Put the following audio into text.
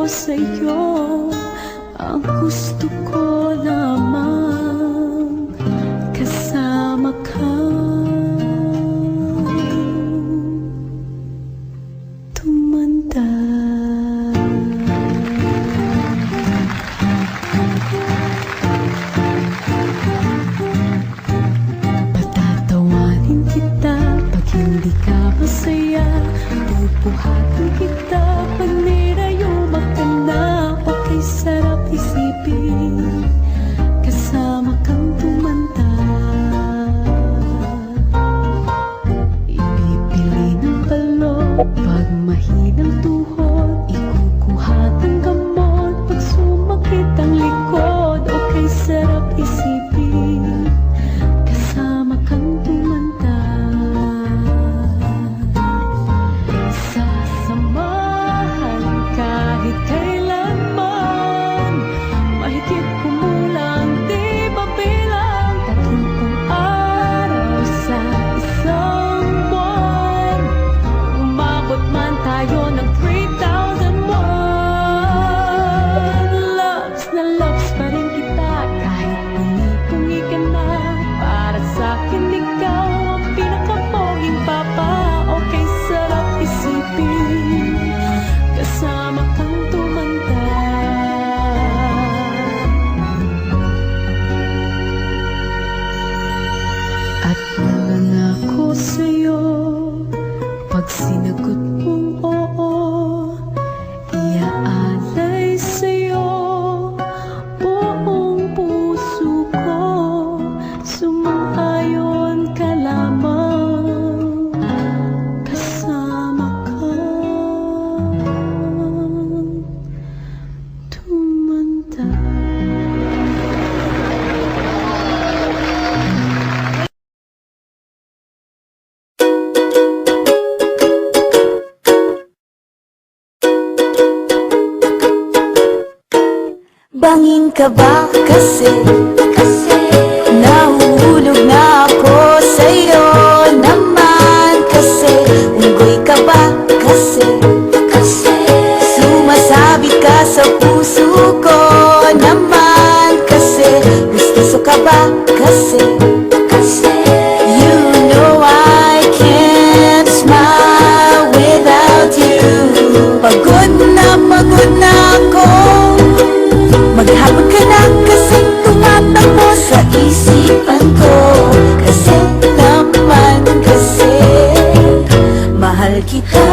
sa'yo. Ang gusto ko lamang kasama ka. Tumanda. Patatawanin kita pag hindi ka masaya. Pupuhatin kita pag nirayuma ka na. Okay, sarap isipin kasama kang tumanda. Ipipili ng balon pag mahinang tuhod. Ikukuhat ang gamot pag sumakit ang likod. Okay, sarap isipin kasama kang tumanda. Sasamahan kahit kailanman, mahigit kumulang di mabilang. 30 araw sa isang buwan, umabot man tayo ng 3,001. Loves na loves pa rin kita kahit pungi-pungi ka na. Para sa'kin ikaw ang pinakapoging papa. Okay, sarap isipin kasama kang tumanda. At nangangako sa'yo pag sinagot mong oo, iaalay sa'yo buong puso ko. Sumang-ayon ka lamang kasama ka tumanda. Bangin ka ba kasi nahuhulog na ako sa'yo naman kasi. Unggoy ka ba kasi sumasabi ka sa puso ko naman kasi. Gusto ka ba kasi you know I can't smile without you. Pagod na ako, maghapon ka na kasi tumatakbo sa isipan ko. Kasi naman kasi mahal kita.